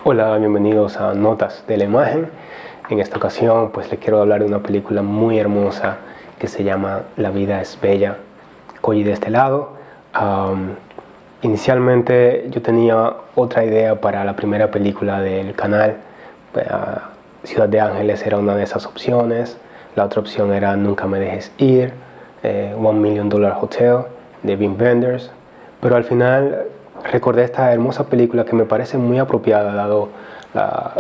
Hola, bienvenidos a Notas de la Imagen. En esta ocasión pues les quiero hablar de una película muy hermosa que se llama La vida es bella. Koji de este lado. Inicialmente yo tenía otra idea para la primera película del canal. Ciudad de Ángeles era una de esas opciones. La otra opción era Nunca me dejes ir, $1 Million Hotel de Wim Wenders. Pero al final recordé esta hermosa película que me parece muy apropiada dado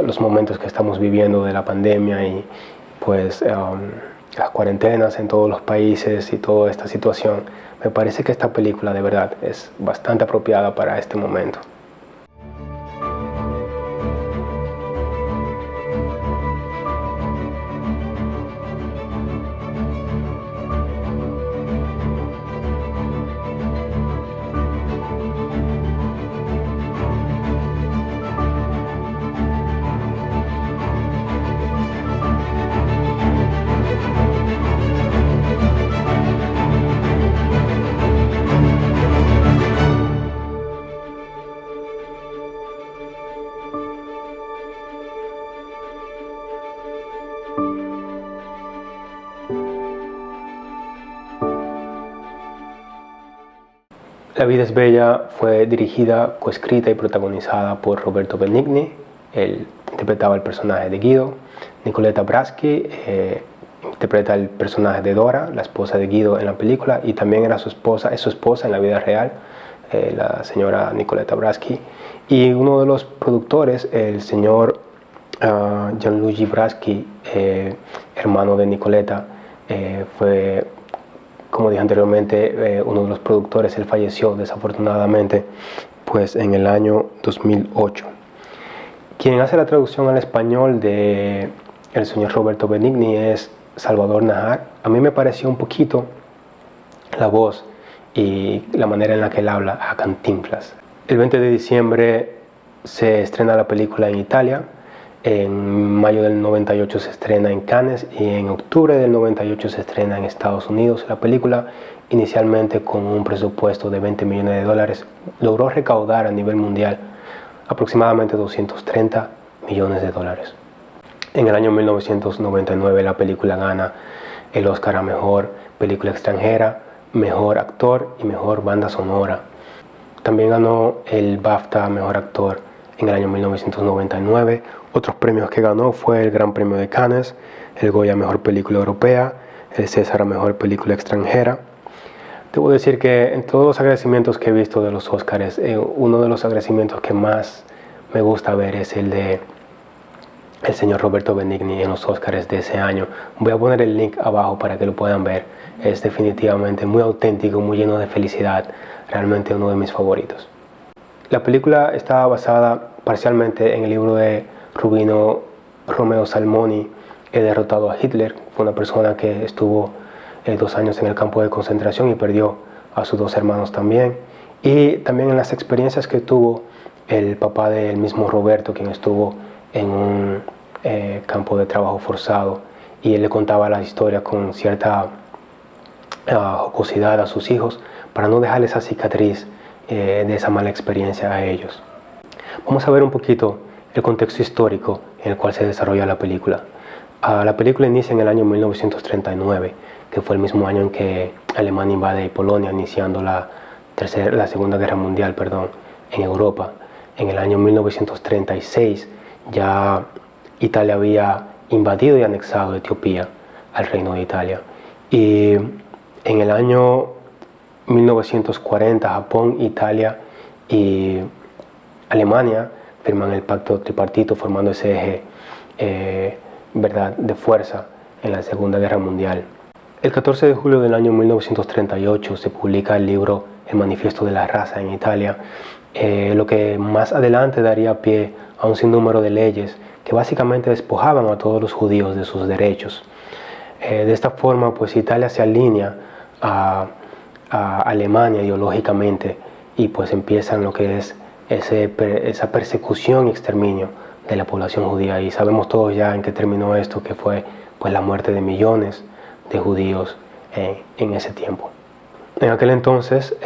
los momentos que estamos viviendo de la pandemia y pues las cuarentenas en todos los países y toda esta situación. Me parece que esta película de verdad es bastante apropiada para este momento. La vida es bella fue dirigida, coescrita y protagonizada por Roberto Benigni. Él interpretaba el personaje de Guido. Nicoletta Braschi interpreta el personaje de Dora, la esposa de Guido en la película, y también es su esposa en la vida real, la señora Nicoletta Braschi. Y uno de los productores, el señor Gianluigi Braschi, hermano de Nicoletta, fue, como dije anteriormente, uno de los productores. Él falleció desafortunadamente pues en el año 2008. Quien hace la traducción al español de el señor Roberto Benigni es Salvador Nájar. A mí me pareció un poquito la voz y la manera en la que él habla a Cantinflas. El 20 de diciembre se estrena la película en Italia. En mayo del 98 se estrena en Cannes y en octubre del 98 se estrena en Estados Unidos. La película, inicialmente con un presupuesto de $20 millones, logró recaudar a nivel mundial aproximadamente $230 millones. En el año 1999 la película gana el Oscar a Mejor Película Extranjera, Mejor Actor y Mejor Banda Sonora. También ganó el BAFTA a Mejor Actor en el año 1999. Otros premios que ganó fue el Gran Premio de Cannes, el Goya a Mejor Película Europea, el César a Mejor Película Extranjera. Debo decir que en todos los agradecimientos que he visto de los Oscars, uno de los agradecimientos que más me gusta ver es el de el señor Roberto Benigni en los Oscars de ese año. Voy a poner el link abajo para que lo puedan ver. Es definitivamente muy auténtico, muy lleno de felicidad, realmente uno de mis favoritos. La película está basada parcialmente en el libro de Rubino Romeo Salmoni, He derrotado a Hitler. Fue una persona que estuvo 2 años en el campo de concentración y perdió a sus 2 hermanos también. Y también en las experiencias que tuvo el papá del mismo Roberto, quien estuvo en un campo de trabajo forzado, y él le contaba la historia con cierta jocosidad a sus hijos para no dejarle esa cicatriz de esa mala experiencia a ellos. Vamos a ver un poquito el contexto histórico en el cual se desarrolla la película. La película inicia en el año 1939, que fue el mismo año en que Alemania invade Polonia, iniciando la Segunda Guerra Mundial, en Europa. En el año 1936 ya Italia había invadido y anexado Etiopía al Reino de Italia. Y en el año 1940 Japón, Italia y Alemania firman el pacto tripartito, formando ese eje de fuerza en la Segunda Guerra Mundial. El 14 de julio del año 1938 se publica el libro El Manifiesto de la Raza en Italia, lo que más adelante daría pie a un sinnúmero de leyes que básicamente despojaban a todos los judíos de sus derechos. De esta forma, pues Italia se alinea a Alemania ideológicamente, y pues empiezan lo que es esa persecución y exterminio de la población judía. Y sabemos todos ya en qué terminó esto, que fue pues la muerte de millones de judíos en ese tiempo. En aquel entonces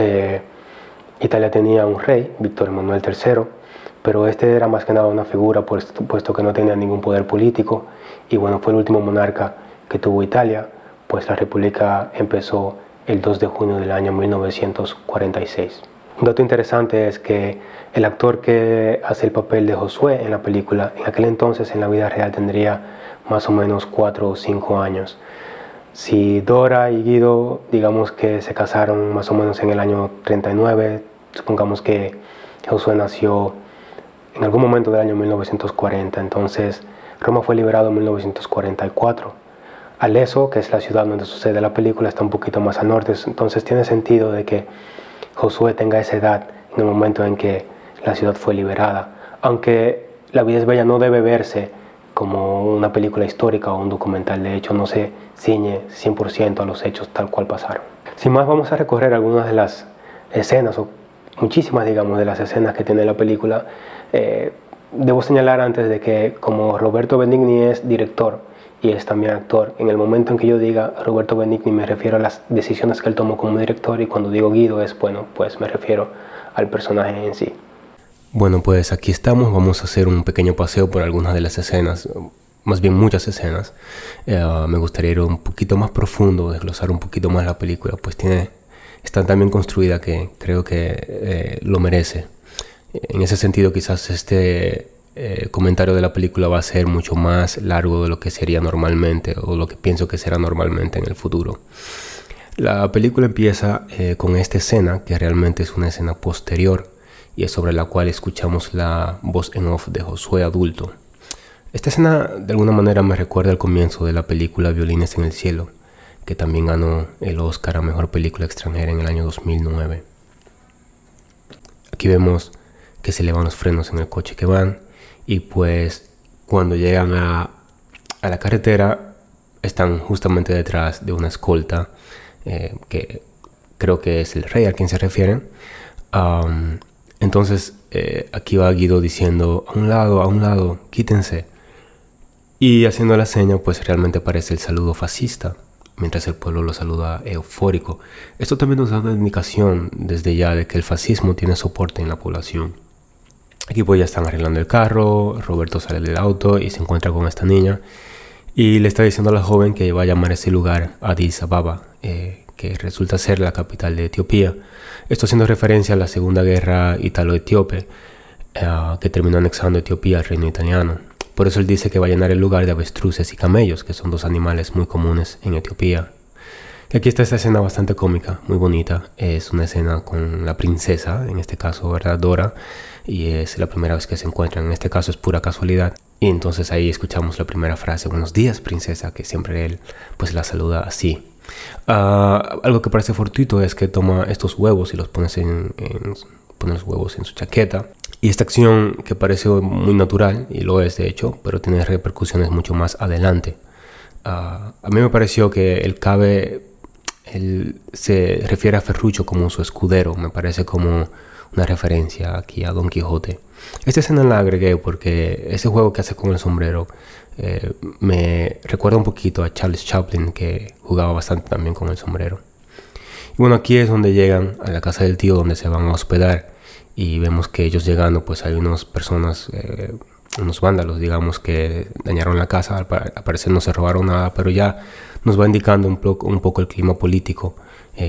Italia tenía un rey, Víctor Manuel III, pero este era más que nada una figura puesto que no tenía ningún poder político y bueno, fue el último monarca que tuvo Italia, pues la república empezó el 2 de junio del año 1946. Un dato interesante es que el actor que hace el papel de Josué en la película, en aquel entonces en la vida real tendría más o menos 4 o 5 años. Si Dora y Guido, digamos que se casaron más o menos en el año 39, supongamos que Josué nació en algún momento del año 1940, entonces Roma fue liberado en 1944. Aleso, que es la ciudad donde sucede la película, está un poquito más al norte, entonces tiene sentido de que Josué tenga esa edad en el momento en que la ciudad fue liberada, aunque La vida es bella no debe verse como una película histórica o un documental, de hecho no se ciñe 100% a los hechos tal cual pasaron. Sin más, vamos a recorrer algunas de las escenas, o muchísimas digamos de las escenas que tiene la película. Debo señalar antes de que como Roberto Benigni es director y es también actor, en el momento en que yo diga Roberto Benigni me refiero a las decisiones que él tomó como director, y cuando digo Guido es, bueno, pues me refiero al personaje en sí. Bueno, pues aquí estamos, vamos a hacer un pequeño paseo por algunas de las escenas, más bien muchas escenas. Me gustaría ir un poquito más profundo, desglosar un poquito más la película, pues está tan bien construida que creo que lo merece. En ese sentido, quizás este comentario de la película va a ser mucho más largo de lo que sería normalmente, o lo que pienso que será normalmente en el futuro. La película empieza con esta escena, que realmente es una escena posterior, y es sobre la cual escuchamos la voz en off de Josué adulto. Esta escena de alguna manera me recuerda al comienzo de la película Violines en el cielo, que también ganó el Oscar a Mejor Película Extranjera en el año 2009. Aquí vemos que se elevan los frenos en el coche que van, y pues cuando llegan a la carretera están justamente detrás de una escolta, que creo que es el rey a quien se refieren. Entonces aquí va Guido diciendo a un lado, quítense, y haciendo la seña pues realmente parece el saludo fascista, mientras el pueblo lo saluda eufórico. Esto también nos da una indicación desde ya de que el fascismo tiene soporte en la población. Aquí pues ya están arreglando el carro, Roberto sale del auto y se encuentra con esta niña y le está diciendo a la joven que va a llamar a ese lugar Addis Ababa, que resulta ser la capital de Etiopía. Esto haciendo referencia a la Segunda Guerra Ítalo-Etíope, que terminó anexando Etiopía al reino italiano. Por eso él dice que va a llenar el lugar de avestruces y camellos, que son dos animales muy comunes en Etiopía. Y aquí está esta escena bastante cómica, muy bonita. Es una escena con la princesa, en este caso, ¿verdad? Dora, y es la primera vez que se encuentran. En este caso es pura casualidad. Y entonces ahí escuchamos la primera frase: buenos días, princesa, que siempre él pues la saluda así. Algo que parece fortuito es que toma estos huevos y los pone los huevos en su chaqueta. Y esta acción que parece muy natural, y lo es de hecho, pero tiene repercusiones mucho más adelante. A mí me pareció que él se refiere a Ferruccio como su escudero. Me parece como una referencia aquí a Don Quijote. Esta escena la agregué porque ese juego que hace con el sombrero me recuerda un poquito a Charles Chaplin, que jugaba bastante también con el sombrero. Y bueno, aquí es donde llegan a la casa del tío, donde se van a hospedar, y vemos que ellos llegando pues hay unas personas, unos vándalos digamos, que dañaron la casa. Al parecer no se robaron nada, pero ya nos va indicando un poco el clima político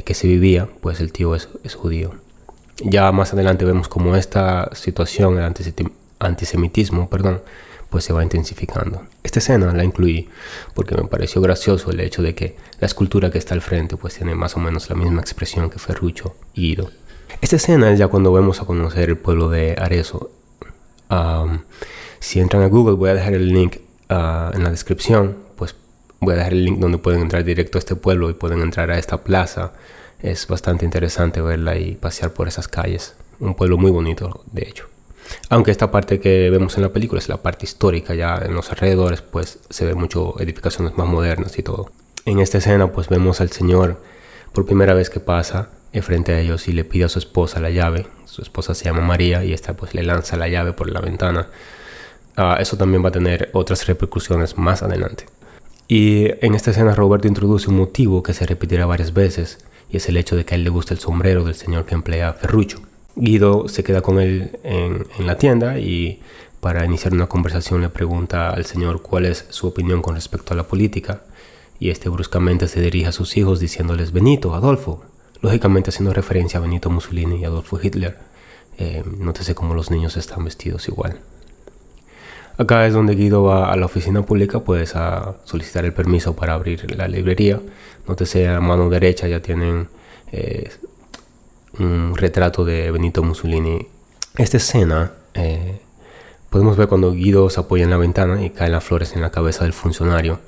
que se vivía, pues el tío es judío. Ya más adelante vemos cómo esta situación, el antisemitismo, pues se va intensificando. Esta escena la incluí porque me pareció gracioso el hecho de que la escultura que está al frente pues tiene más o menos la misma expresión que Ferruccio y Guido. Esta escena es ya cuando vemos a conocer el pueblo de Arezzo. Si entran a Google, voy a dejar el link en la descripción, pues voy a dejar el link donde pueden entrar directo a este pueblo y pueden entrar a esta plaza. Es bastante interesante verla y pasear por esas calles. Un pueblo muy bonito, de hecho. Aunque esta parte que vemos en la película es la parte histórica, ya en los alrededores pues se ve mucho edificaciones más modernas y todo. En esta escena pues vemos al señor por primera vez que pasa frente a ellos y le pide a su esposa la llave. Su esposa se llama María y esta pues le lanza la llave por la ventana. Eso también va a tener otras repercusiones más adelante. Y en esta escena Roberto introduce un motivo que se repetirá varias veces, y es el hecho de que a él le gusta el sombrero del señor que emplea Ferruccio. Guido se queda con él en la tienda y para iniciar una conversación le pregunta al señor cuál es su opinión con respecto a la política, y este bruscamente se dirige a sus hijos diciéndoles Benito, Adolfo, lógicamente haciendo referencia a Benito Mussolini y Adolfo Hitler. Nótese cómo los niños están vestidos igual. Acá es donde Guido va a la oficina pública pues a solicitar el permiso para abrir la librería. Nótese a mano derecha ya tienen un retrato de Benito Mussolini. Esta escena podemos ver cuando Guido se apoya en la ventana y caen las flores en la cabeza del funcionario.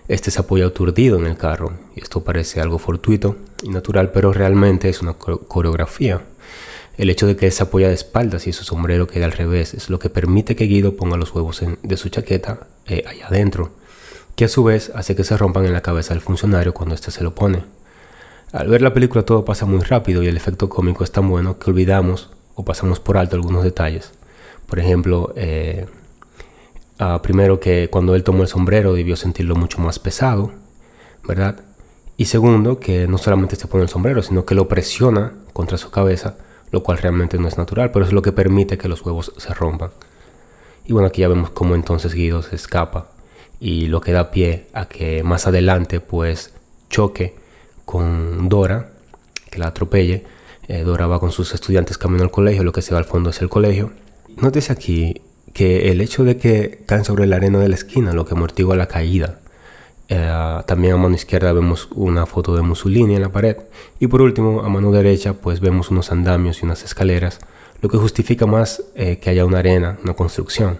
Este se apoya aturdido en el carro y esto parece algo fortuito y natural, pero realmente es una coreografía. El hecho de que se apoya de espaldas y su sombrero quede al revés es lo que permite que Guido ponga los huevos de su chaqueta allá adentro, que a su vez hace que se rompan en la cabeza del funcionario cuando éste se lo pone. Al ver la película todo pasa muy rápido y el efecto cómico es tan bueno que olvidamos o pasamos por alto algunos detalles. Por ejemplo, primero que cuando él tomó el sombrero debió sentirlo mucho más pesado, ¿verdad? Y segundo, que no solamente se pone el sombrero, sino que lo presiona contra su cabeza, lo cual realmente no es natural, pero es lo que permite que los huevos se rompan. Y bueno, aquí ya vemos cómo entonces Guido se escapa y lo que da pie a que más adelante pues choque con Dora, que la atropelle. Dora va con sus estudiantes camino al colegio, lo que se ve al fondo es el colegio. Nótese aquí que el hecho de que caen sobre la arena de la esquina lo que amortigua la caída. También a mano izquierda vemos una foto de Mussolini en la pared y por último a mano derecha pues vemos unos andamios y unas escaleras, lo que justifica más que haya una arena, una construcción.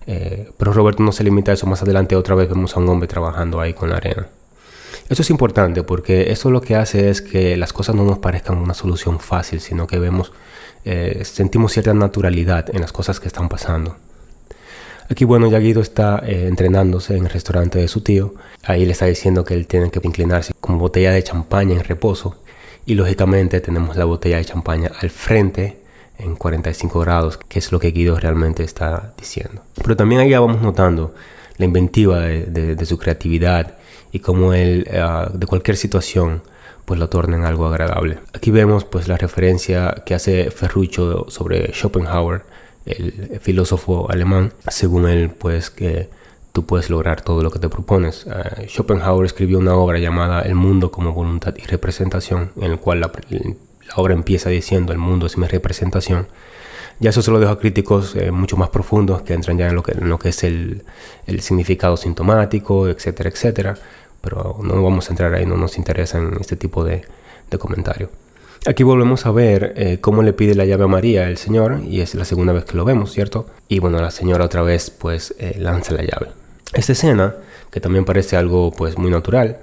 Pero Roberto no se limita a eso. Más adelante otra vez vemos a un hombre trabajando ahí con la arena. Esto es importante porque esto lo que hace es que las cosas no nos parezcan una solución fácil, sino que sentimos cierta naturalidad en las cosas que están pasando. Aquí, bueno, ya Guido está entrenándose en el restaurante de su tío. Ahí le está diciendo que él tiene que inclinarse con botella de champaña en reposo. Y lógicamente tenemos la botella de champaña al frente en 45 grados, que es lo que Guido realmente está diciendo. Pero también ahí ya vamos notando la inventiva de su creatividad y cómo él de cualquier situación pues lo torna en algo agradable. Aquí vemos pues la referencia que hace Ferruccio sobre Schopenhauer, el filósofo alemán. Según él pues que tú puedes lograr todo lo que te propones. Schopenhauer escribió una obra llamada El mundo como voluntad y representación, en el cual la obra empieza diciendo el mundo es mi representación. Ya eso se lo dejo a críticos mucho más profundos que entran ya en lo que es el significado sintomático, etcétera, etcétera. Pero no vamos a entrar ahí, no nos interesa en este tipo de comentario. Aquí volvemos a ver cómo le pide la llave a María el Señor, y es la segunda vez que lo vemos, ¿cierto? Y bueno, la señora otra vez pues lanza la llave. Esta escena, que también parece algo pues muy natural,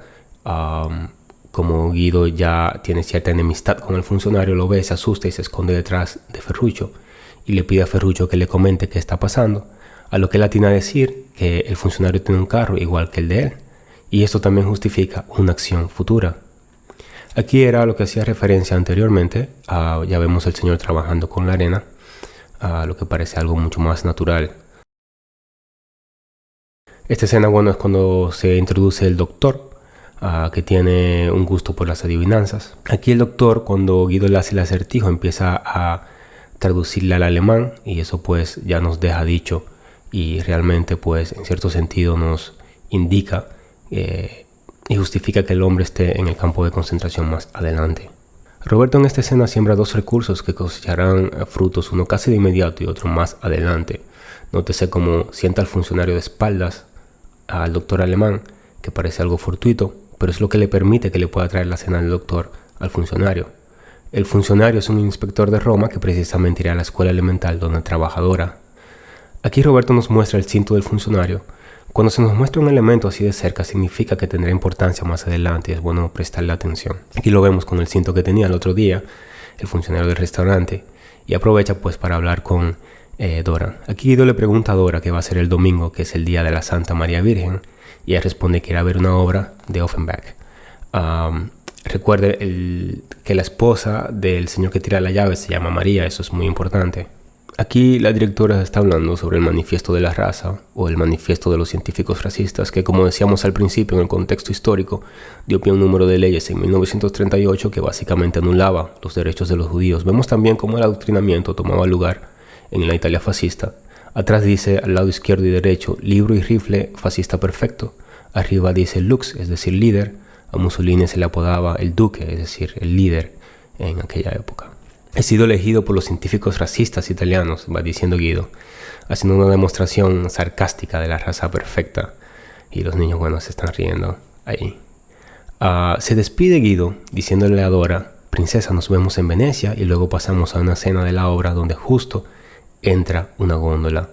como Guido ya tiene cierta enemistad con el funcionario, lo ve, se asusta y se esconde detrás de Ferruccio y le pide a Ferruccio que le comente qué está pasando, a lo que él atina a decir que el funcionario tiene un carro igual que el de él, y esto también justifica una acción futura. Aquí era lo que hacía referencia anteriormente, ya vemos al señor trabajando con la arena, lo que parece algo mucho más natural. Esta escena, bueno, es cuando se introduce el doctor, que tiene un gusto por las adivinanzas. Aquí el doctor, cuando Guido le hace el acertijo, empieza a traducirle al alemán, y eso pues ya nos deja dicho, y realmente pues en cierto sentido nos indica y justifica que el hombre esté en el campo de concentración más adelante. Roberto en esta escena siembra dos recursos que cosecharán frutos, uno casi de inmediato y otro más adelante. Nótese cómo sienta al funcionario de espaldas al doctor alemán, que parece algo fortuito, pero es lo que le permite que le pueda traer la cena del doctor al funcionario. El funcionario es un inspector de Roma que precisamente irá a la escuela elemental donde trabaja Dora. Aquí Roberto nos muestra el cinto del funcionario. Cuando se nos muestra un elemento así de cerca significa que tendrá importancia más adelante y es bueno prestarle atención. Aquí lo vemos con el cinto que tenía el otro día el funcionario del restaurante, y aprovecha pues para hablar con Dora. Aquí Guido le pregunta a Dora qué va a ser el domingo, que es el día de la Santa María Virgen, y ella responde que irá a ver una obra de Offenbach. Recuerde que la esposa del señor que tira la llave se llama María, eso es muy importante. Aquí la directora está hablando sobre el manifiesto de la raza o el manifiesto de los científicos racistas que, como decíamos al principio en el contexto histórico, dio pie a un número de leyes en 1938 que básicamente anulaba los derechos de los judíos. Vemos también cómo el adoctrinamiento tomaba lugar en la Italia fascista. Atrás dice al lado izquierdo y derecho libro y rifle fascista perfecto. Arriba dice lux, es decir líder. A Mussolini se le apodaba el duque, es decir el líder en aquella época. He sido elegido por los científicos racistas italianos, va diciendo Guido, haciendo una demostración sarcástica de la raza perfecta. Y los niños, bueno, se están riendo ahí. Se despide Guido diciéndole a Dora, princesa, nos vemos en Venecia, y luego pasamos a una escena de la obra donde justo entra una góndola.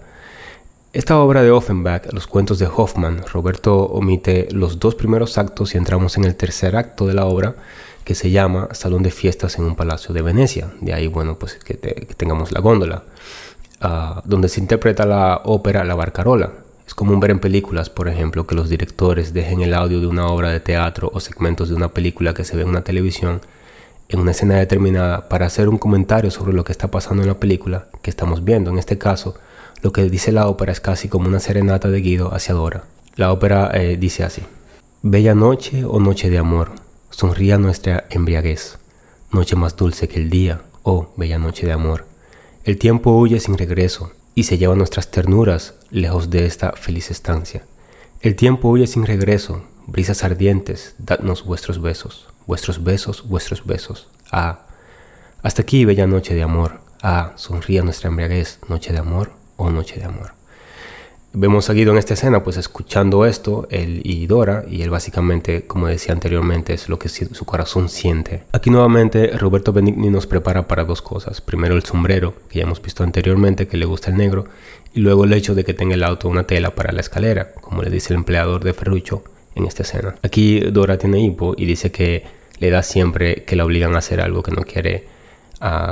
Esta obra de Offenbach, los cuentos de Hoffmann, Roberto omite los 2 primeros actos y entramos en el tercer acto de la obra, que se llama Salón de Fiestas en un Palacio de Venecia. De ahí, bueno, pues que tengamos la góndola, donde se interpreta la ópera La Barcarola. Es común ver en películas, por ejemplo, que los directores dejen el audio de una obra de teatro o segmentos de una película que se ve en una televisión en una escena determinada para hacer un comentario sobre lo que está pasando en la película que estamos viendo. En este caso, lo que dice la ópera es casi como una serenata de Guido hacia Dora. La ópera dice así: Bella noche, oh noche de amor, sonría nuestra embriaguez, noche más dulce que el día, oh bella noche de amor. El tiempo huye sin regreso y se lleva nuestras ternuras lejos de esta feliz estancia. El tiempo huye sin regreso, brisas ardientes, dadnos vuestros besos, vuestros besos, vuestros besos. Hasta aquí bella noche de amor. Sonría nuestra embriaguez, noche de amor, oh noche de amor. Vemos a Guido en esta escena pues escuchando esto, él y Dora, y él básicamente, como decía anteriormente, es lo que su corazón siente. Aquí nuevamente Roberto Benigni nos prepara para 2 cosas. Primero el sombrero, que ya hemos visto anteriormente, que le gusta el negro, y luego el hecho de que tenga el auto una tela para la escalera, como le dice el empleador de Ferruccio en esta escena. Aquí Dora tiene hipo y dice que le da siempre que la obligan a hacer algo que no quiere,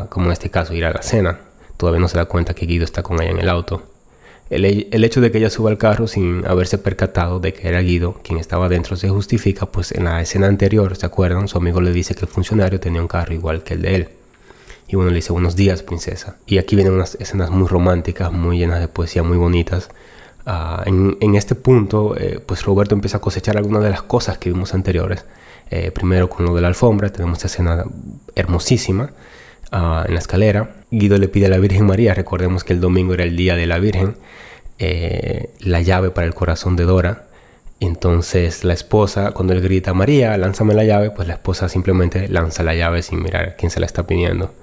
como en este caso ir a la cena. Todavía no se da cuenta que Guido está con ella en el auto. El hecho de que ella suba al carro sin haberse percatado de que era Guido quien estaba dentro se justifica, pues en la escena anterior, ¿se acuerdan? Su amigo le dice que el funcionario tenía un carro igual que el de él. Y bueno, le dice, buenos días, princesa. Y aquí vienen unas escenas muy románticas, muy llenas de poesía, muy bonitas. En este punto, pues Roberto empieza a cosechar algunas de las cosas que vimos anteriores. Primero con lo de la alfombra, tenemos esta escena hermosísima. En la escalera, Guido le pide a la Virgen María, recordemos que el domingo era el día de la Virgen, la llave para el corazón de Dora. Entonces la esposa, cuando él grita, María, lánzame la llave, pues la esposa simplemente lanza la llave sin mirar a quién se la está pidiendo.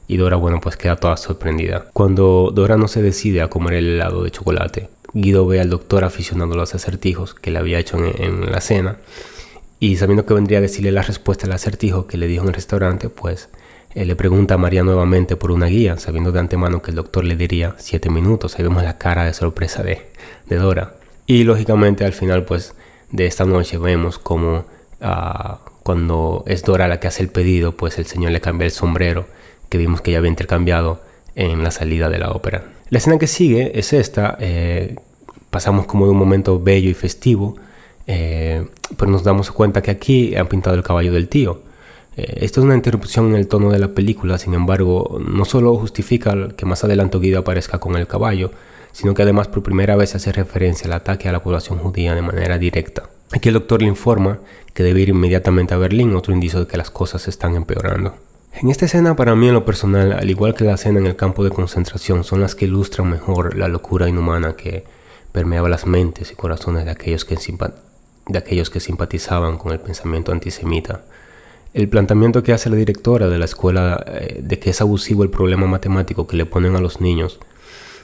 Y Dora, bueno, pues queda toda sorprendida. Cuando Dora no se decide a comer el helado de chocolate, Guido ve al doctor aficionado a los acertijos que le había hecho en la cena, y sabiendo que vendría a decirle la respuesta al acertijo que le dijo en el restaurante, pues le pregunta a María nuevamente por una guía, sabiendo de antemano que el doctor le diría 7 minutos. Ahí vemos la cara de sorpresa de Dora. Y lógicamente al final pues de esta noche vemos como cuando es Dora la que hace el pedido, pues el señor le cambia el sombrero que vimos que ya había intercambiado en la salida de la ópera. La escena que sigue es esta. Pasamos como de un momento bello y festivo, pero nos damos cuenta que aquí han pintado el caballo del tío. Esto es una interrupción en el tono de la película, sin embargo, no solo justifica que más adelante Guido aparezca con el caballo, sino que además por primera vez hace referencia al ataque a la población judía de manera directa. Aquí el doctor le informa que debe ir inmediatamente a Berlín, otro indicio de que las cosas se están empeorando. En esta escena, para mí en lo personal, al igual que la escena en el campo de concentración, son las que ilustran mejor la locura inhumana que permeaba las mentes y corazones de aquellos que simpatizaban con el pensamiento antisemita. El planteamiento que hace la directora de la escuela de que es abusivo el problema matemático que le ponen a los niños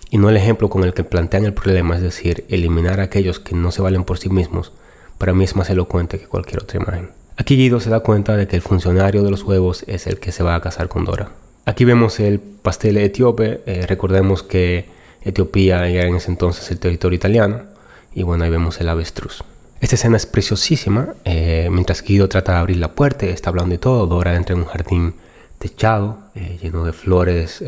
y no el ejemplo con el que plantean el problema, es decir, eliminar a aquellos que no se valen por sí mismos, para mí es más elocuente que cualquier otra imagen. Aquí Guido se da cuenta de que el funcionario de los huevos es el que se va a casar con Dora. Aquí vemos el pastel etíope. Recordemos que Etiopía era en ese entonces el territorio italiano, y bueno, ahí vemos el avestruz. Esta escena es preciosísima. Mientras Guido trata de abrir la puerta, está hablando y todo, Dora entra en un jardín techado, lleno de flores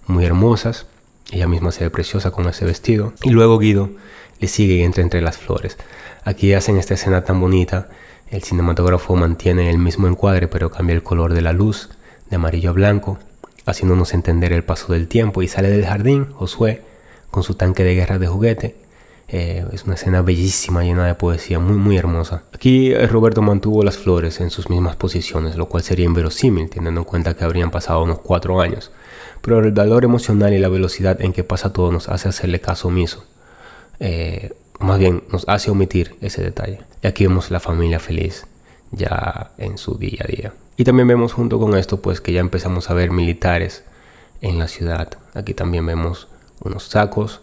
muy hermosas. Ella misma se ve preciosa con ese vestido. Y luego Guido le sigue y entra entre las flores. Aquí hacen esta escena tan bonita. El cinematógrafo mantiene el mismo encuadre, pero cambia el color de la luz de amarillo a blanco. haciéndonos entender el paso del tiempo, y sale del jardín Josué con su tanque de guerra de juguete. Es una escena bellísima, llena de poesía, muy muy hermosa. Aquí Roberto mantuvo las flores en sus mismas posiciones, lo cual sería inverosímil, teniendo en cuenta que habrían pasado unos 4 años. Pero el valor emocional y la velocidad en que pasa todo nos hace hacerle caso omiso. Más bien, nos hace omitir ese detalle. Y aquí vemos la familia feliz, ya en su día a día. Y también vemos junto con esto, pues que ya empezamos a ver militares en la ciudad. Aquí también vemos unos sacos,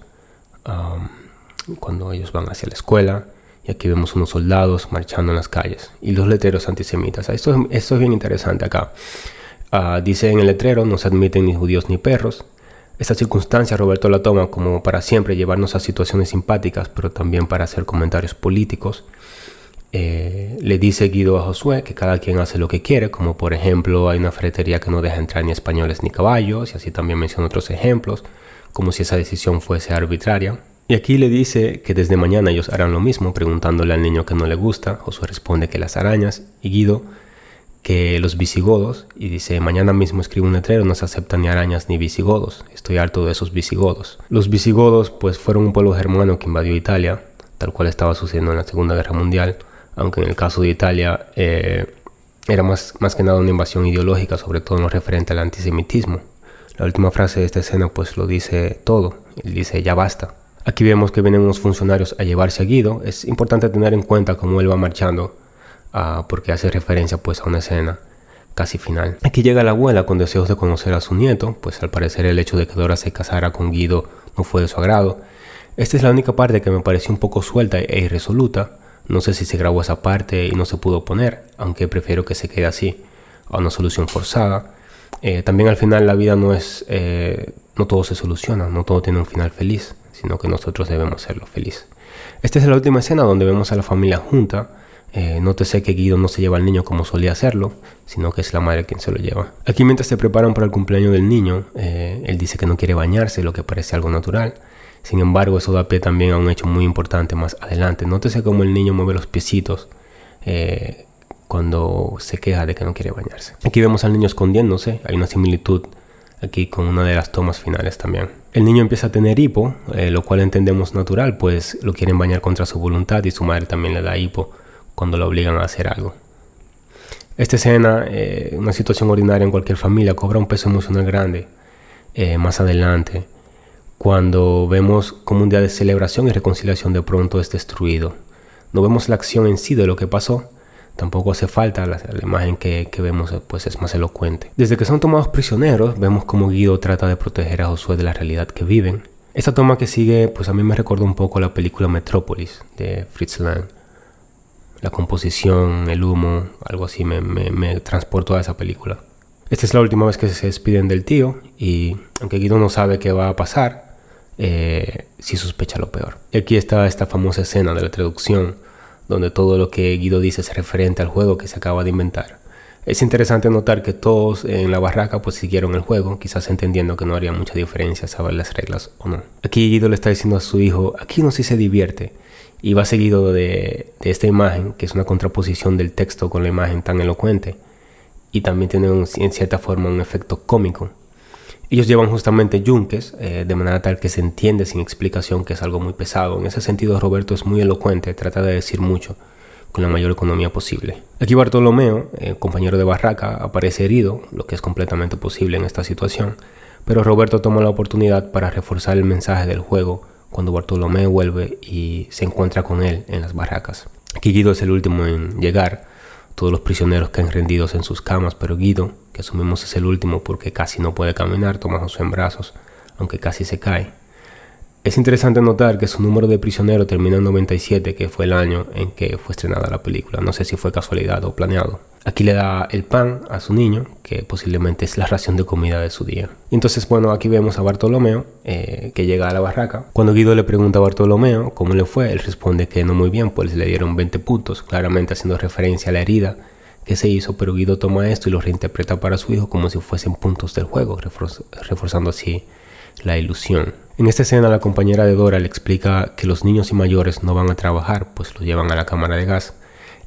cuando ellos van hacia la escuela, y aquí vemos unos soldados marchando en las calles y los letreros antisemitas. Esto es bien interesante acá. Dice en el letrero: no se admiten ni judíos ni perros. Esta circunstancia Roberto la toma como para siempre llevarnos a situaciones simpáticas, pero también para hacer comentarios políticos. Le dice Guido a Josué que cada quien hace lo que quiere, como por ejemplo hay una ferretería que no deja entrar ni españoles ni caballos, y así también menciona otros ejemplos, como si esa decisión fuese arbitraria. Y aquí le dice que desde mañana ellos harán lo mismo, preguntándole al niño que no le gusta. Josué responde que las arañas, y Guido que los visigodos, y dice: mañana mismo escribo un letrero: no se aceptan ni arañas ni visigodos, estoy harto de esos visigodos. Los visigodos pues fueron un pueblo germano que invadió Italia, tal cual estaba sucediendo en la Segunda Guerra Mundial, aunque en el caso de Italia era más que nada una invasión ideológica, sobre todo en lo referente al antisemitismo. La última frase de esta escena pues lo dice todo. Él dice: ya basta. Aquí vemos que vienen unos funcionarios a llevarse a Guido. Es importante tener en cuenta cómo él va marchando, porque hace referencia pues a una escena casi final. Aquí llega la abuela con deseos de conocer a su nieto, pues al parecer el hecho de que Dora se casara con Guido no fue de su agrado. Esta es la única parte que me pareció un poco suelta e irresoluta. No sé si se grabó esa parte y no se pudo poner, aunque prefiero que se quede así, a una solución forzada. También al final la vida no todo se soluciona, no todo tiene un final feliz, sino que nosotros debemos hacerlo feliz. Esta es la última escena donde vemos a la familia junta. Nótese que Guido no se lleva al niño como solía hacerlo, sino que es la madre quien se lo lleva. Aquí, mientras se preparan para el cumpleaños del niño, él dice que no quiere bañarse, lo que parece algo natural. Sin embargo, eso da pie también a un hecho muy importante más adelante. Nótese cómo el niño mueve los piecitos cuando se queja de que no quiere bañarse. Aquí vemos al niño escondiéndose. Hay una similitud aquí con una de las tomas finales también. El niño empieza a tener hipo, lo cual entendemos natural, pues lo quieren bañar contra su voluntad y su madre también le da hipo cuando lo obligan a hacer algo. Esta escena, una situación ordinaria en cualquier familia, cobra un peso emocional grande más adelante, cuando vemos como un día de celebración y reconciliación de pronto es destruido. No vemos la acción en sí de lo que pasó, tampoco hace falta, la imagen que vemos pues es más elocuente. Desde que son tomados prisioneros, vemos cómo Guido trata de proteger a Josué de la realidad que viven. Esta toma que sigue pues a mí me recordó un poco la película Metrópolis de Fritz Lang. La composición, el humo, algo así me transportó a esa película. Esta es la última vez que se despiden del tío, y aunque Guido no sabe qué va a pasar, sí sospecha lo peor. Y aquí está esta famosa escena de la traducción, donde todo lo que Guido dice es referente al juego que se acaba de inventar. Es interesante notar que todos en la barraca pues siguieron el juego, quizás entendiendo que no haría mucha diferencia saber las reglas o no. Aquí Guido le está diciendo a su hijo: aquí uno sí se divierte. Y va seguido de esta imagen, que es una contraposición del texto con la imagen tan elocuente. Y también tiene en cierta forma un efecto cómico. Ellos llevan justamente yunques, de manera tal que se entiende sin explicación que es algo muy pesado. En ese sentido Roberto es muy elocuente, trata de decir mucho con la mayor economía posible. Aquí Bartolomeo, compañero de barraca, aparece herido, lo que es completamente posible en esta situación. Pero Roberto toma la oportunidad para reforzar el mensaje del juego cuando Bartolomeo vuelve y se encuentra con él en las barracas. Aquí Guido es el último en llegar. Todos los prisioneros caen rendidos en sus camas, pero Guido, que asumimos es el último porque casi no puede caminar, toma a Josué en brazos, aunque casi se cae. Es interesante notar que su número de prisioneros termina en 97, que fue el año en que fue estrenada la película. No sé si fue casualidad o planeado. Aquí le da el pan a su niño, que posiblemente es la ración de comida de su día. Y entonces, bueno, aquí vemos a Bartolomeo, que llega a la barraca. Cuando Guido le pregunta a Bartolomeo cómo le fue, él responde que no muy bien, pues le dieron 20 puntos, claramente haciendo referencia a la herida que se hizo, pero Guido toma esto y lo reinterpreta para su hijo como si fuesen puntos del juego, reforzando así la ilusión. En esta escena la compañera de Dora le explica que los niños y mayores no van a trabajar, pues los llevan a la cámara de gas.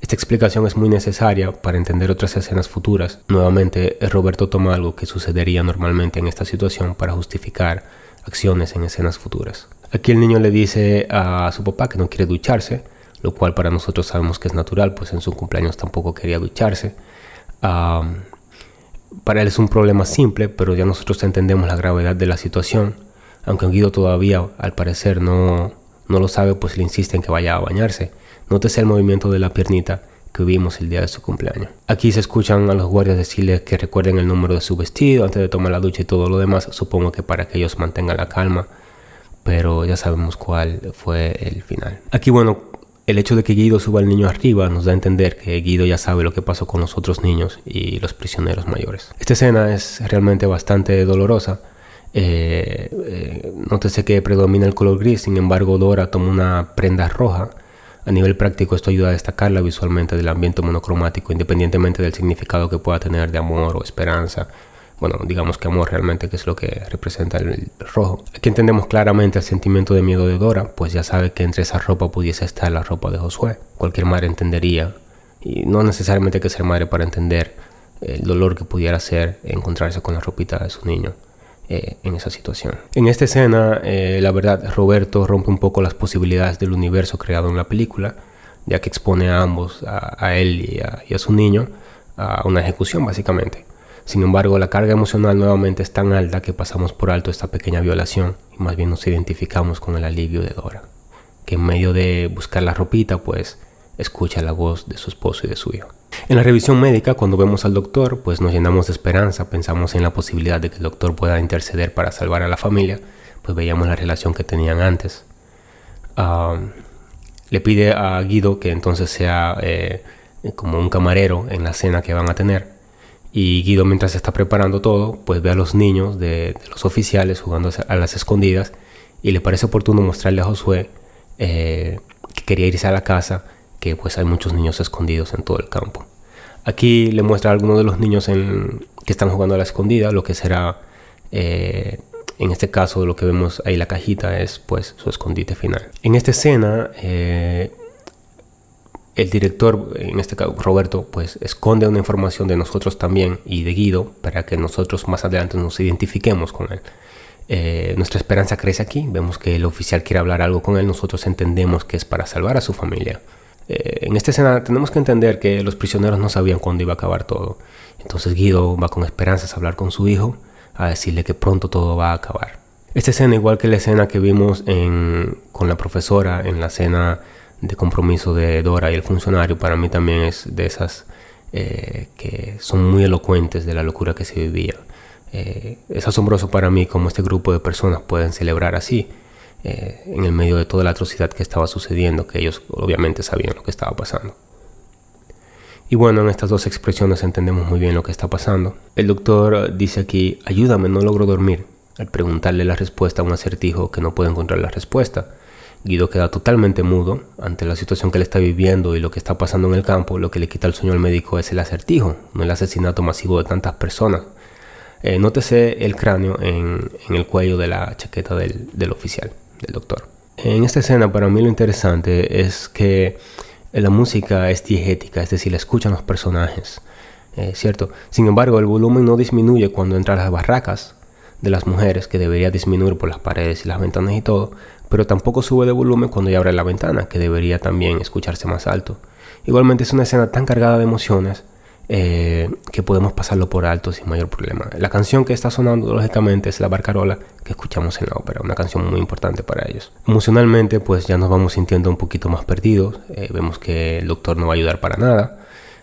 Esta explicación es muy necesaria para entender otras escenas futuras. Nuevamente, Roberto toma algo que sucedería normalmente en esta situación para justificar acciones en escenas futuras. Aquí el niño le dice a su papá que no quiere ducharse, lo cual para nosotros sabemos que es natural, pues en su cumpleaños tampoco quería ducharse. Para él es un problema simple, pero ya nosotros entendemos la gravedad de la situación. Aunque Guido todavía, al parecer, no lo sabe, pues le insiste en que vaya a bañarse. Nótese el movimiento de la piernita que vimos el día de su cumpleaños. Aquí se escuchan a los guardias decirle que recuerden el número de su vestido antes de tomar la ducha y todo lo demás. Supongo que para que ellos mantengan la calma, pero ya sabemos cuál fue el final. Aquí, bueno, el hecho de que Guido suba al niño arriba nos da a entender que Guido ya sabe lo que pasó con los otros niños y los prisioneros mayores. Esta escena es realmente bastante dolorosa. Nótese que predomina el color gris, sin embargo Dora toma una prenda roja. A nivel práctico esto ayuda a destacarla visualmente del ambiente monocromático, independientemente del significado que pueda tener de amor o esperanza. Bueno, digamos que amor realmente, que es lo que representa el rojo. Aquí entendemos claramente el sentimiento de miedo de Dora, pues ya sabe que entre esa ropa pudiese estar la ropa de Josué. Cualquier madre entendería, y no necesariamente hay que ser madre para entender el dolor que pudiera ser encontrarse con la ropita de su niño en esa situación. En esta escena, la verdad, Roberto rompe un poco las posibilidades del universo creado en la película, ya que expone a ambos, a él y a su niño, a una ejecución básicamente. Sin embargo, la carga emocional nuevamente es tan alta que pasamos por alto esta pequeña violación y más bien nos identificamos con el alivio de Dora, que en medio de buscar la ropita, pues escucha la voz de su esposo y de su hijo. En la revisión médica, cuando vemos al doctor, pues nos llenamos de esperanza, pensamos en la posibilidad de que el doctor pueda interceder para salvar a la familia, pues veíamos la relación que tenían antes. Le pide a Guido que entonces sea como un camarero en la cena que van a tener, y Guido, mientras se está preparando todo, pues ve a los niños de los oficiales jugando a las escondidas y le parece oportuno mostrarle a Josué que quería irse a la casa, que pues hay muchos niños escondidos en todo el campo. Aquí le muestra a algunos de los niños que están jugando a la escondida, lo que será, en este caso, lo que vemos ahí la cajita es pues su escondite final. En esta escena, el director, en este caso Roberto, pues esconde una información de nosotros también y de Guido para que nosotros más adelante nos identifiquemos con él. Nuestra esperanza crece aquí, vemos que el oficial quiere hablar algo con él, nosotros entendemos que es para salvar a su familia. En esta escena tenemos que entender que los prisioneros no sabían cuándo iba a acabar todo. Entonces Guido va con esperanzas a hablar con su hijo, a decirle que pronto todo va a acabar. Esta escena, igual que la escena que vimos con la profesora en la cena de compromiso de Dora y el funcionario, para mí también es de esas que son muy elocuentes de la locura que se vivía. Es asombroso para mí cómo este grupo de personas pueden celebrar así, en el medio de toda la atrocidad que estaba sucediendo, que ellos obviamente sabían lo que estaba pasando. Y bueno, en estas dos expresiones entendemos muy bien lo que está pasando. El doctor dice aquí: ayúdame, no logro dormir, al preguntarle la respuesta a un acertijo que no puede encontrar la respuesta. Guido queda totalmente mudo ante la situación que él está viviendo y lo que está pasando en el campo. Lo que le quita el sueño al médico es el acertijo, no el asesinato masivo de tantas personas. Nótese el cráneo en el cuello de la chaqueta del oficial, del doctor. En esta escena, para mí lo interesante es que la música es diegética, es decir, la escuchan los personajes, ¿cierto? Sin embargo, el volumen no disminuye cuando entran las barracas de las mujeres, que debería disminuir por las paredes y las ventanas y todo, pero tampoco sube de volumen cuando ya abre la ventana, que debería también escucharse más alto. Igualmente es una escena tan cargada de emociones que podemos pasarlo por alto sin mayor problema. La canción que está sonando, lógicamente, es la barcarola que escuchamos en la ópera, una canción muy importante para ellos. Emocionalmente, pues ya nos vamos sintiendo un poquito más perdidos. Vemos que el doctor no va a ayudar para nada.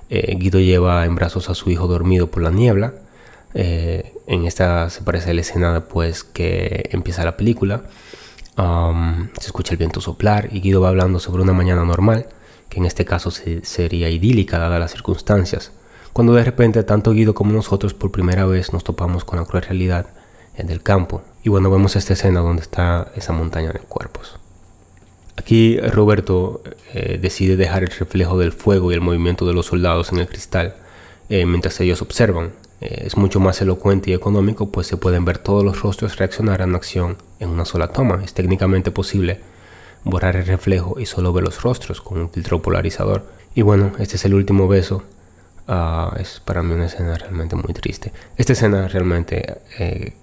Guido lleva en brazos a su hijo dormido por la niebla. En esta se parece a la escena pues que empieza la película. Se escucha el viento soplar y Guido va hablando sobre una mañana normal, que en este caso sería idílica dadas las circunstancias, cuando de repente tanto Guido como nosotros por primera vez nos topamos con la cruel realidad del campo. Y bueno, vemos esta escena donde está esa montaña de cuerpos. Aquí Roberto decide dejar el reflejo del fuego y el movimiento de los soldados en el cristal mientras ellos observan. Es mucho más elocuente y económico, pues se pueden ver todos los rostros reaccionar a una acción en una sola toma. Es técnicamente posible borrar el reflejo y solo ver los rostros con un filtro polarizador. Y bueno, este es el último beso. Es para mí una escena realmente muy triste. Esta escena realmente que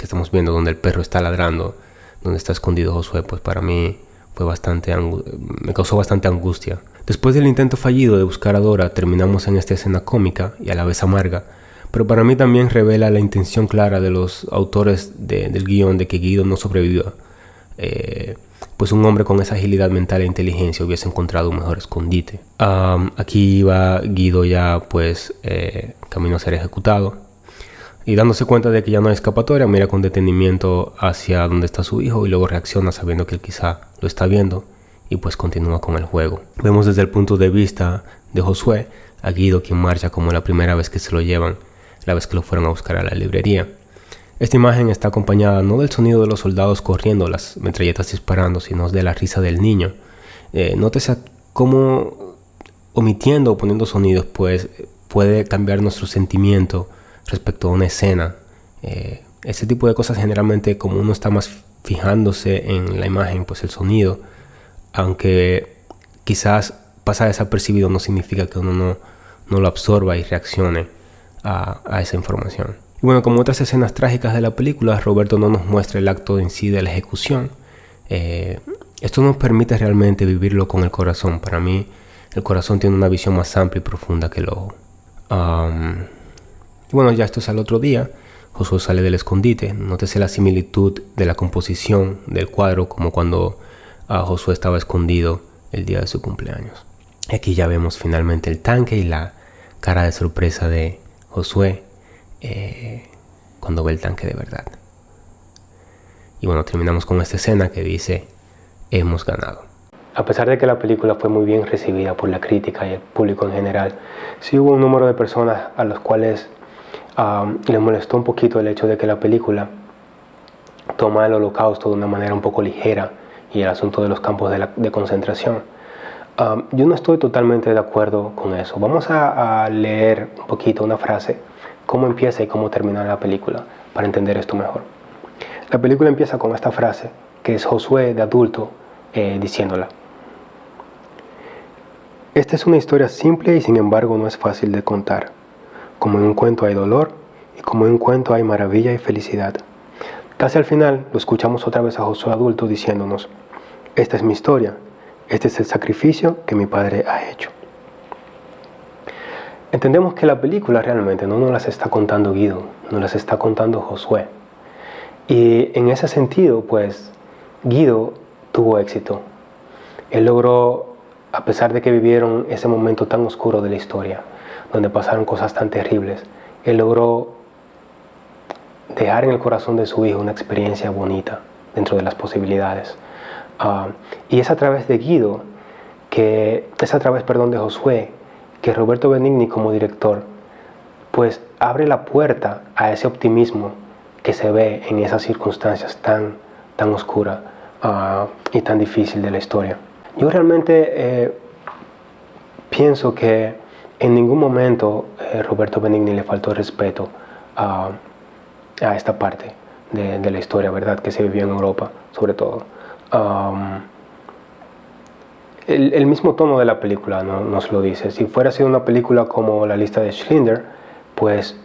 estamos viendo donde el perro está ladrando, donde está escondido Josué, pues para mí fue me causó bastante angustia. Después del intento fallido de buscar a Dora, terminamos en esta escena cómica y a la vez amarga, pero para mí también revela la intención clara de los autores del guión de que Guido no sobreviva. Pues un hombre con esa agilidad mental e inteligencia hubiese encontrado un mejor escondite. Aquí va Guido ya pues camino a ser ejecutado, y dándose cuenta de que ya no hay escapatoria, mira con detenimiento hacia donde está su hijo y luego reacciona sabiendo que él quizá lo está viendo, y pues continúa con el juego. Vemos desde el punto de vista de Josué a Guido, quien marcha como la primera vez que se lo llevan, la vez que lo fueron a buscar a la librería. Esta imagen está acompañada no del sonido de los soldados corriendo, las metralletas disparando, sino de la risa del niño. Nótese cómo omitiendo o poniendo sonidos pues puede cambiar nuestro sentimiento respecto a una escena. Ese tipo de cosas generalmente, como uno está más fijándose en la imagen, pues el sonido, aunque quizás pasa desapercibido, no significa que uno no lo absorba y reaccione a esa información. Y bueno, como otras escenas trágicas de la película, Roberto no nos muestra el acto en sí de la ejecución. Esto nos permite realmente vivirlo con el corazón. Para mí, el corazón tiene una visión más amplia y profunda que el ojo. Y bueno, ya esto es al otro día. Josué sale del escondite. Nótese la similitud de la composición del cuadro, como cuando Josué estaba escondido el día de su cumpleaños. Aquí ya vemos finalmente el tanque y la cara de sorpresa de Josué cuando ve el tanque de verdad. Y bueno, terminamos con esta escena que dice: hemos ganado. A pesar de que la película fue muy bien recibida por la crítica y el público en general, sí hubo un número de personas a los cuales les molestó un poquito el hecho de que la película toma el holocausto de una manera un poco ligera y el asunto de los campos de concentración. Yo no estoy totalmente de acuerdo con eso. Vamos a leer un poquito una frase, cómo empieza y cómo termina la película, para entender esto mejor. La película empieza con esta frase, que es Josué de adulto diciéndola. Esta es una historia simple y sin embargo no es fácil de contar. Como en un cuento hay dolor y como en un cuento hay maravilla y felicidad. Casi al final lo escuchamos otra vez a Josué adulto diciéndonos: esta es mi historia, este es el sacrificio que mi padre ha hecho. Entendemos que la película realmente no nos las está contando Guido, nos las está contando Josué. Y en ese sentido, pues, Guido tuvo éxito. Él logró, a pesar de que vivieron ese momento tan oscuro de la historia, donde pasaron cosas tan terribles, él logró dejar en el corazón de su hijo una experiencia bonita dentro de las posibilidades. Y es a través de Guido, de Josué, que Roberto Benigni como director pues abre la puerta a ese optimismo que se ve en esas circunstancias tan oscuras y tan difícil de la historia. Yo realmente pienso que en ningún momento Roberto Benigni le faltó respeto a esta parte de la historia, ¿verdad?, que se vivió en Europa, sobre todo. El mismo tono de la película nos lo dice. Si fuera sido una película como La lista de Schindler, pues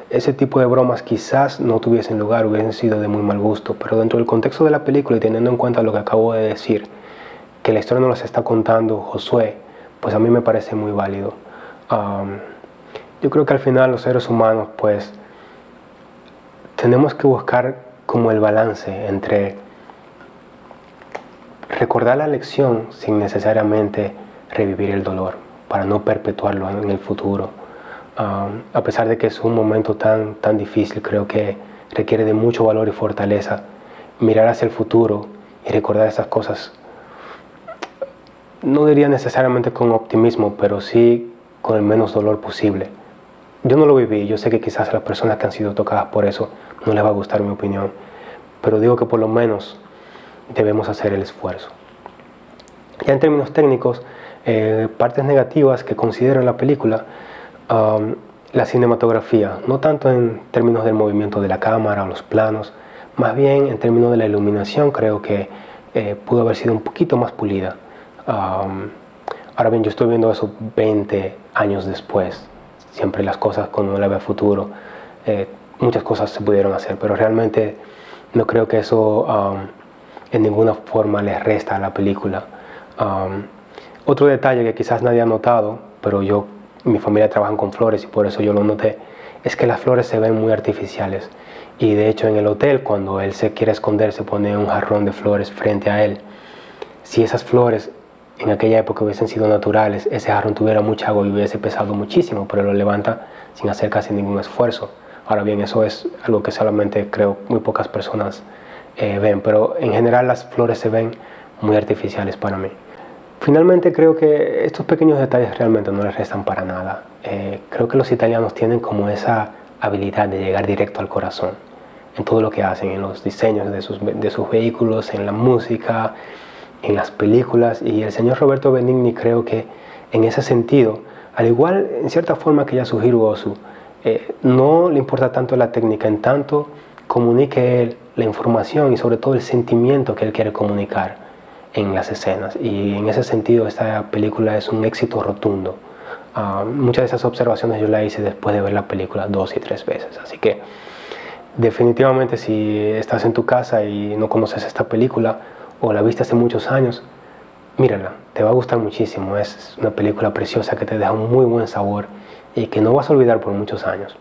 ese tipo de bromas quizás no tuviesen lugar, hubiesen sido de muy mal gusto, pero dentro del contexto de la película y teniendo en cuenta lo que acabo de decir, que la historia nos la está contando Josué, pues a mí me parece muy válido. Yo creo que al final los seres humanos pues tenemos que buscar como el balance entre recordar la lección sin necesariamente revivir el dolor, para no perpetuarlo en el futuro. A pesar de que es un momento tan difícil, creo que requiere de mucho valor y fortaleza mirar hacia el futuro y recordar esas cosas. No diría necesariamente con optimismo, pero sí con el menos dolor posible. Yo no lo viví, yo sé que quizás a las personas que han sido tocadas por eso no les va a gustar mi opinión, pero digo que por lo menos debemos hacer el esfuerzo. Ya en términos técnicos, partes negativas que considero en la película, la cinematografía, no tanto en términos del movimiento de la cámara o los planos, más bien en términos de la iluminación. Creo que pudo haber sido un poquito más pulida. Ahora bien, yo estoy viendo eso 20 años después. Siempre las cosas, cuando uno le ve a futuro, muchas cosas se pudieron hacer, pero realmente no creo que eso en ninguna forma le resta a la película. Otro detalle que quizás nadie ha notado, pero mi familia trabaja con flores y por eso yo lo noté, es que las flores se ven muy artificiales. Y de hecho en el hotel, cuando él se quiere esconder, se pone un jarrón de flores frente a él. Si esas flores en aquella época hubiesen sido naturales, ese jarrón tuviera mucha agua y hubiese pesado muchísimo, pero lo levanta sin hacer casi ningún esfuerzo. Ahora bien, eso es algo que solamente creo muy pocas personas ven, pero en general las flores se ven muy artificiales para mí. Finalmente creo que estos pequeños detalles realmente no les restan para nada. Creo que los italianos tienen como esa habilidad de llegar directo al corazón en todo lo que hacen, en los diseños de sus vehículos, en la música, en las películas, y el señor Roberto Benigni creo que en ese sentido, al igual en cierta forma que Yasuhiro Ozu, no le importa tanto la técnica en tanto comunique él la información y sobre todo el sentimiento que él quiere comunicar en las escenas, y en ese sentido esta película es un éxito rotundo. Muchas de esas observaciones yo las hice después de ver la película 2 y 3 veces, así que definitivamente si estás en tu casa y no conoces esta película o la viste hace muchos años, mírala, te va a gustar muchísimo. Es una película preciosa que te deja un muy buen sabor y que no vas a olvidar por muchos años.